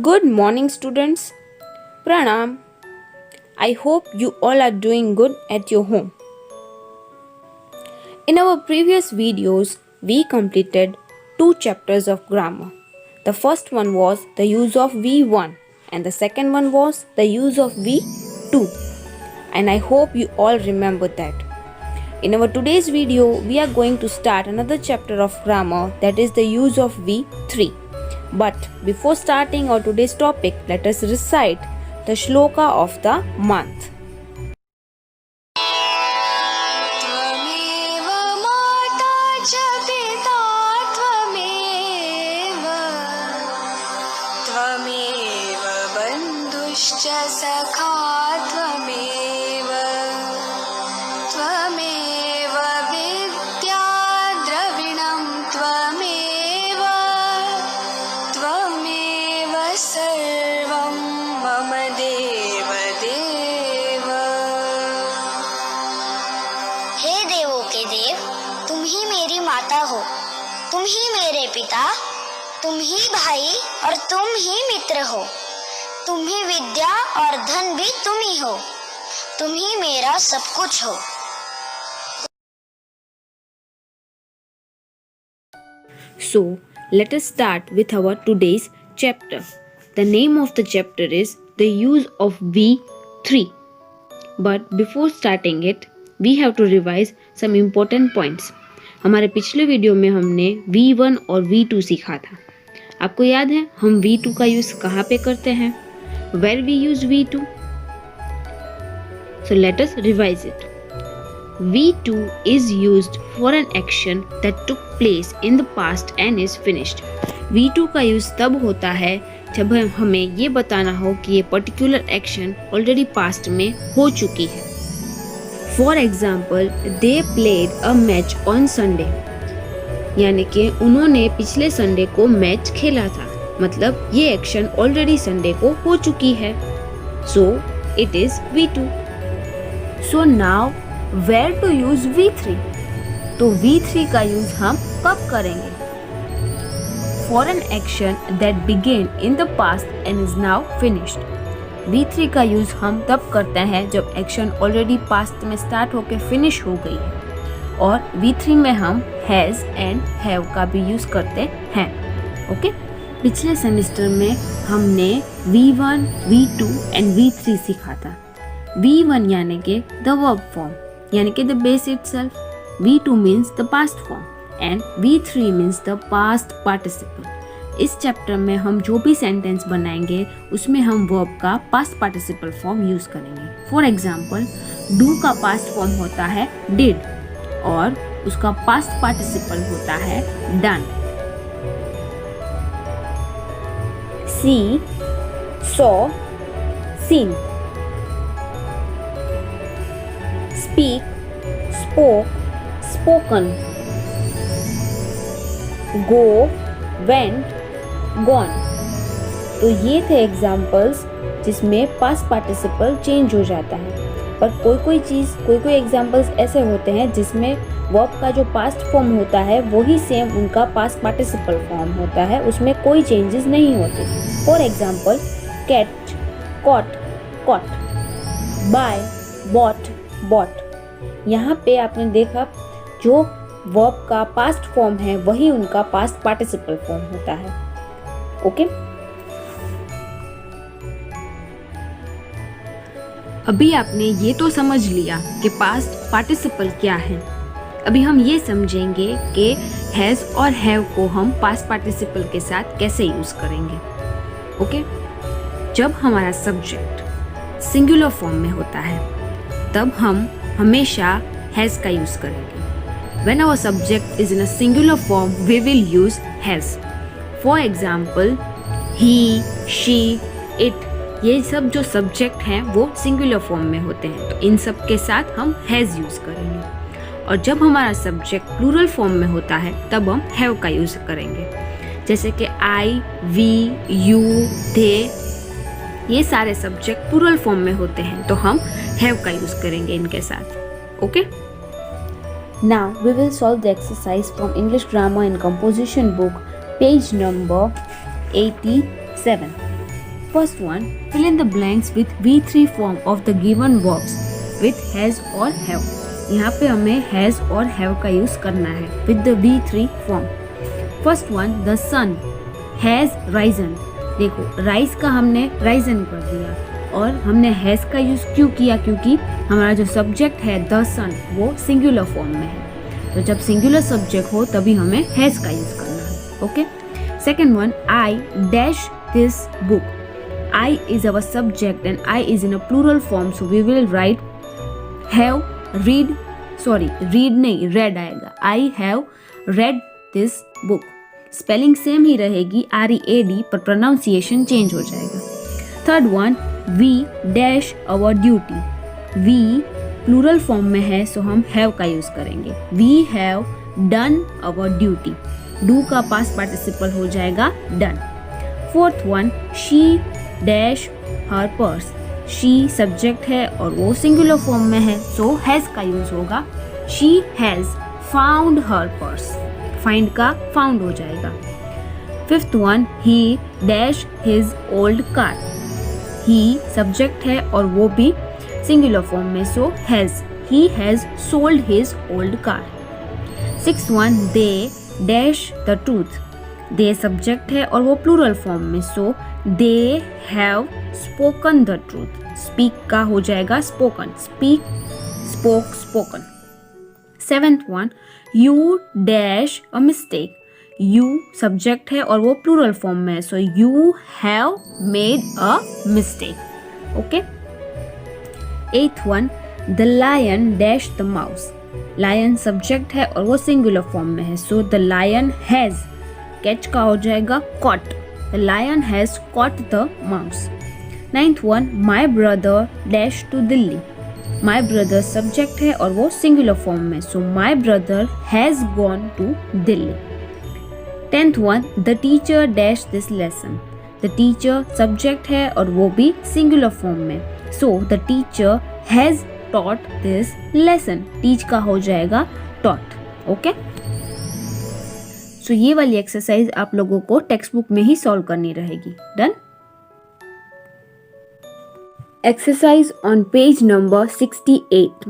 Good morning, students. Pranam. I hope you all are doing good at your home. In our previous videos, we completed 2 chapters of grammar. The first one was the use of V1 and the second one was the use of V2. And I hope you all remember that. In our today's video, we are going to start another chapter of grammar, that is the use of V3. But before starting our today's topic, let us recite the shloka of the month. त्वमेव माता च पिता त्वमेव त्वमेव बन्धुश्च सखा त्वमेव त्वमेव विद्या द्रविणं त्वमेव त्वमेव सर्वं मम देव देव। हे देवों के देव, तुम ही मेरी माता हो, तुम ही मेरे पिता, तुम ही भाई और तुम ही मित्र हो, तुम ही विद्या और धन भी तुम ही हो, तुम ही मेरा सब कुछ हो। So, let us start with our today's chapter. The name of the chapter is the use of V3. But before starting it, we have to revise some important points. हमारे पिछले वीडियो में हमने V1 और V2 सीखा था. आपको याद है हम V2 का यूज कहाँ पे करते हैं? Where we use V2? So let us revise it. V2 is used for an action that took place in the past and is finished. V2 का यूज तब होता है जब हमें ये बताना हो कि ये पर्टिकुलर एक्शन ऑलरेडी पास्ट में हो चुकी है. For example, they played a match on Sunday, यानी कि उन्होंने पिछले संडे को मैच खेला था, मतलब ये एक्शन ऑलरेडी संडे को हो चुकी है. So it is V2. So now where to use V3? तो V3 का यूज हम कब करेंगे? For an action that began in the past and is now finished. V3 का यूज हम तब करते हैं जब एक्शन ऑलरेडी पास्ट में स्टार्ट होकर फिनिश हो गई है, और V3 में हम हैज़ एंड हैव का भी यूज करते हैं. ओके, पिछले सेमेस्टर में हमने V1, V2 एंड V3 सीखा था. V1 यानी कि द वर्ब फॉर्म, यानी कि the base itself. V2 means the past form and V3 means the past participle. इस चैप्टर में हम जो भी सेंटेंस बनाएंगे उसमें हम वर्ब का पास्ट पार्टिसिपल फॉर्म यूज करेंगे. फॉर एग्जाम्पल, डू का पास्ट फॉर्म होता है डिड और उसका पास्ट पार्टिसिपल होता है done. See, saw, seen. Speak, spoke, spoken. Go, went, gone. तो ये थे एग्जाम्पल्स जिसमें पास्ट पार्टिसिपल चेंज हो जाता है. पर कोई एग्जाम्पल्स ऐसे होते हैं जिसमें वर्ब का जो पास्ट फॉर्म होता है वही सेम उनका पास्ट पार्टिसिपल फॉर्म होता है, उसमें कोई चेंजेस नहीं होते. For example, cat, caught, caught. Buy, bought, bought. यहाँ पे आपने देखा जो वर्ब का पास्ट फॉर्म है वही उनका पास्ट पार्टिसिपल फॉर्म होता है. ओके, अभी आपने ये तो समझ लिया कि पास्ट पार्टिसिपल क्या है. अभी हम ये समझेंगे कि हैज और हैव को हम पास्ट पार्टिसिपल के साथ कैसे यूज करेंगे. ओके, जब हमारा सब्जेक्ट सिंगुलर फॉर्म में होता है तब हम हमेशा हैज का यूज करेंगे. When our subject is in a singular form, we will use has. For example, he, she, it. ये सब जो सब्जेक्ट हैं वो सिंगुलर फॉर्म में होते हैं, तो इन सब के साथ हम हैज़ यूज़ करेंगे. और जब हमारा सब्जेक्ट प्लूरल फॉर्म में होता है तब हम हैव का यूज़ करेंगे. जैसे कि आई, वी, यू, दे, ये सारे सब्जेक्ट प्लूरल फॉर्म में होते हैं तो हम हैव का यूज़ करेंगे इनके साथ. Okay, now we will solve the exercise from English Grammar and Composition book, page number 87. First one, fill in the blanks with V3 form of the given verbs with has or have. यहाँ पे हमें has और have का use करना है with the V3 form. First one, the sun has risen. देखो rise का हमने risen कर दिया और हमने has का यूज क्यों किया, क्योंकि हमारा जो सब्जेक्ट है the sun वो सिंगुलर फॉर्म में है, तो जब सिंगुलर सब्जेक्ट हो तभी हमें has का यूज करना है. Okay. Second one, I dash this book. I is our subject and I is in a plural form, so we will write have read नहीं read आएगा. I have read this book. Spelling same ही रहेगी READ, पर pronunciation change हो जाएगा. Third one, we dash our duty. We plural form में है, सो हम have का यूज करेंगे. We have done our duty. do का पास्ट पार्टिसिपल हो जाएगा done. Fourth one, she dash her purse. she subject है और वो सिंगुलर फॉर्म में है, सो has का यूज होगा. she has found her purse. find का found हो जाएगा. Fifth one, he dash his old car. he subject है और वो भी सिंगुलर फॉर्म में, सो has. he has sold his old car. Sixth one, they dash the truth. they subject है और वो प्लूरल फॉर्म में, सो they have spoken the truth. speak का हो जाएगा spoken. speak, spoke, spoken. Seventh one, you dash a mistake. you subject है और वो प्लूरल फॉर्म में है, so you have made a mistake. Okay. Eighth one, the lion dash the mouse. lion subject है और वो सिंगुलर फॉर्म में है, so the lion has, catch का हो जाएगा caught. the lion has caught the mouse. Ninth one, my brother dash to Delhi. my brother subject है और वो सिंगुलर फॉर्म में, सो my brother has gone to Delhi. Tenth one, the teacher dash this lesson. the teacher subject है और वो भी singular form में, सो the teacher has taught this lesson. teach का हो जाएगा taught. ओके. सो ये वाली एक्सरसाइज आप लोगों को टेक्स्ट बुक में ही सॉल्व करनी रहेगी. Done. Exercise on page number 68.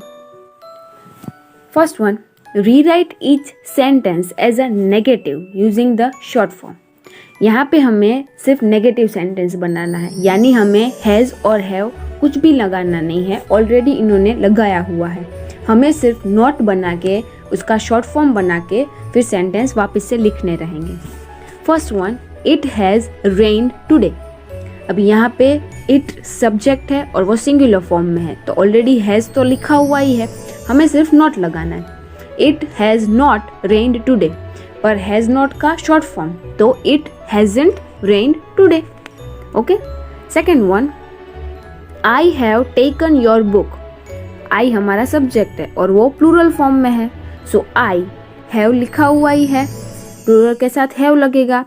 First one, rewrite each sentence as a negative using the short form. यहाँ पे हमें सिर्फ नेगेटिव सेंटेंस बनाना है, यानी हमें हैज और हैव कुछ भी लगाना नहीं है, ऑलरेडी इन्होंने लगाया हुआ है. हमें सिर्फ नोट बना के उसका शॉर्ट फॉर्म बना के फिर सेंटेंस वापस से लिखने रहेंगे. First one, it has rained today. अभी यहाँ पे इट सब्जेक्ट है और वो सिंगुलर फॉर्म में है, तो ऑलरेडी हैज़ तो लिखा हुआ ही है, हमें सिर्फ नॉट लगाना है. It has not rained today, पर हैज़ नॉट का शॉर्ट फॉर्म, तो it hasn't rained today. Okay. Second one, I have taken your book. I हमारा सब्जेक्ट है और वो प्लूरल फॉर्म में है, सो आई हैव लिखा हुआ ही है, प्लूरल के साथ हैव लगेगा.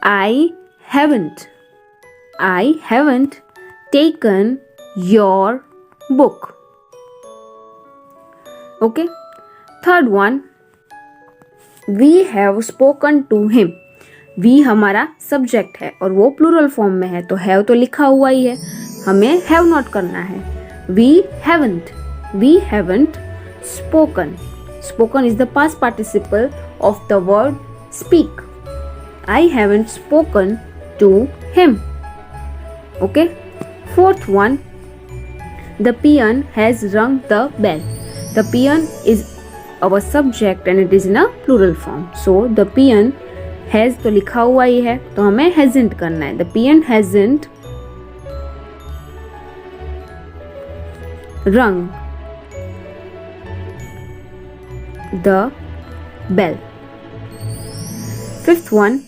I haven't taken your book. Okay. Third one, we have spoken to him. We हमारा सब्जेक्ट है और वो प्लूरल फॉर्म में है, तो हैव तो लिखा हुआ ही है, हमें हैव नॉट करना है. We haven't spoken. Spoken is the past participle of the word speak. I haven't spoken to him. Okay. Fourth one, the peon has rung the bell. The peon is our subject and it is in a plural form. So the peon has तो लिखा हुआ ही है, तो हमें hasn't करना है. The peon hasn't rung the bell. Fifth one,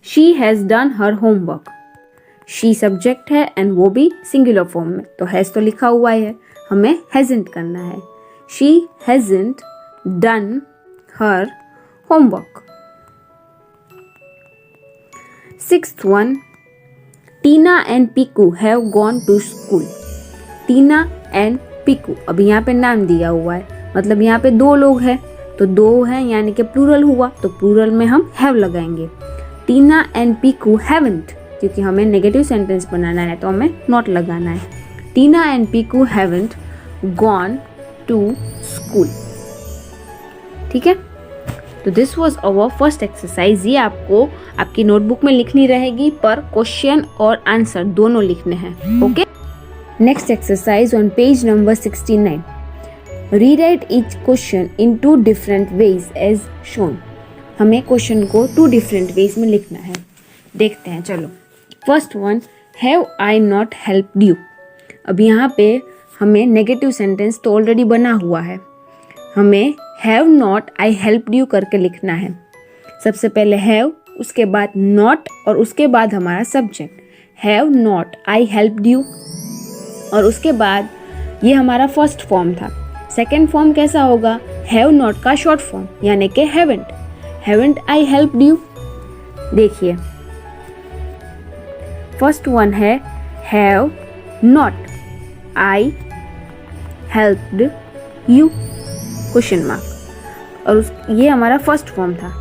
she has done her homework. she subject है and वो भी सिंगुलर फॉर्म में, तो हैज तो लिखा हुआ है, हमें hasn't करना है. she hasn't done her homework. Sixth one, Tina and Piku have gone to school. Tina and Piku, अभी यहाँ पे नाम दिया हुआ है, मतलब यहाँ पे दो लोग हैं, तो दो हैं यानी कि प्लूरल हुआ, तो प्लूरल में हम हैव लगाएंगे. टीना एंड पिकू हैवंट, क्योंकि हमें नेगेटिव सेंटेंस बनाना है तो हमें नॉट लगाना है. Tina and Piku haven't gone to school. ठीक है, तो this was our first exercise. ये आपको आपकी नोटबुक में लिखनी रहेगी, पर क्वेश्चन और आंसर दोनों लिखने हैं. Okay, next exercise on page number 69. Rewrite each question in 2 different ways as shown. हमें क्वेश्चन को 2 डिफरेंट वेज में लिखना है. देखते हैं, चलो. First one, have I not helped you. अब यहाँ पे हमें नेगेटिव सेंटेंस तो ऑलरेडी बना हुआ है, हमें have not I helped you करके लिखना है. सबसे पहले हैव, उसके बाद नॉट और उसके बाद हमारा subject. Have not I helped you और उसके बाद ये हमारा फर्स्ट फॉर्म था. सेकेंड फॉर्म कैसा होगा? हैव नॉट का शॉर्ट फॉर्म यानी कि haven't. Haven't I helped you. देखिए, फर्स्ट वन है have not I helped you question mark, और ये हमारा फर्स्ट फॉर्म था.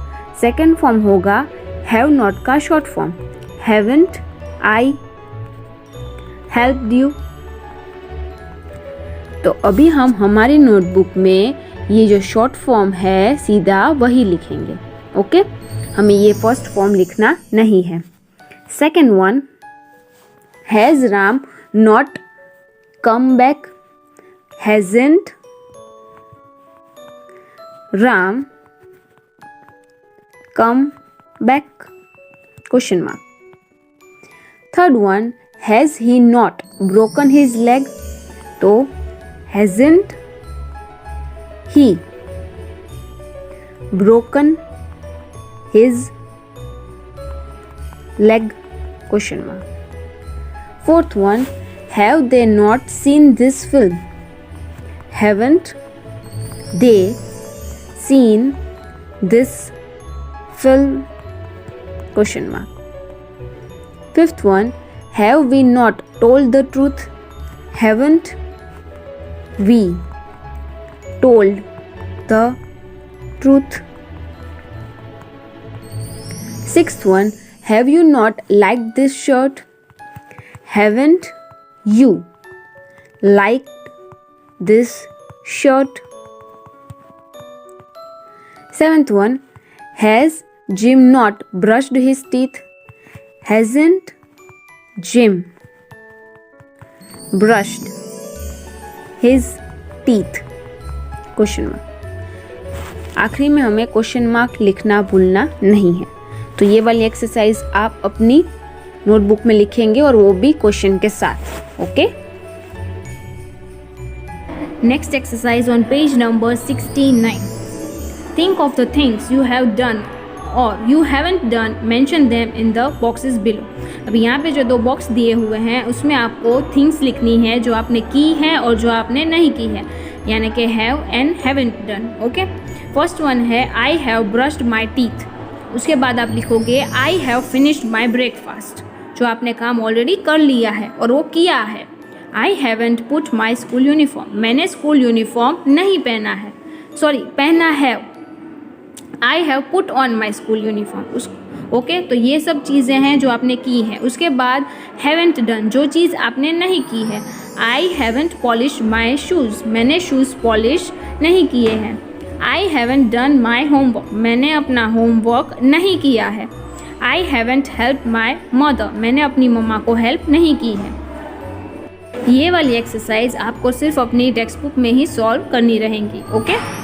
सेकेंड फॉर्म होगा हैव नॉट का short form haven't I helped you. तो अभी हम हमारी नोटबुक में ये जो शॉर्ट फॉर्म है सीधा वही लिखेंगे. ओके, हमें ये फर्स्ट फॉर्म लिखना नहीं है. Second one, has Ram not come back. हैजेंट Ram come back question mark. Third one, has he not broken his leg. तो hasn't he broken his leg question mark. Fourth one, have they not seen this film? Haven't they seen this film question mark. Fifth one, have we not told the truth? Haven't we told the truth. Sixth one, have you not liked this shirt? Haven't you liked this shirt? Seventh one, has Jim not brushed his teeth? Hasn't Jim brushed his teeth question mark. आखिरी में हमें question mark लिखना भूलना नहीं है. तो ये वाली एक्सरसाइज आप अपनी नोटबुक में लिखेंगे और वो भी क्वेश्चन के साथ. Okay, next exercise on page number 69. Think of the things you have done और you haven't done, mention them in the boxes below. अभी यहाँ पे जो 2 बॉक्स दिए हुए हैं उसमें आपको थिंग्स लिखनी है जो आपने की है और जो आपने नहीं की है, यानी कि have and haven't done. Okay, first one है I have brushed my teeth. उसके बाद आप लिखोगे I have finished my breakfast, जो आपने काम ऑलरेडी कर लिया है और वो किया है. I haven't put my school uniform, मैंने स्कूल यूनिफॉर्म नहीं पहना है, सॉरी पहना है. I have put on my school uniform. Okay, तो ये सब चीज़ें हैं जो आपने की हैं. उसके बाद हैवेंट डन, जो चीज़ आपने नहीं की है. I haven't polish my shoes, मैंने शूज़ पॉलिश नहीं किए हैं. I haven't done my homework, मैंने अपना होमवर्क नहीं किया है. I haven't help my mother, मैंने अपनी मम्मा को हेल्प नहीं की है. ये वाली एक्सरसाइज आपको सिर्फ अपनी टेक्स्ट बुक में ही सॉल्व करनी रहेंगी. ओके.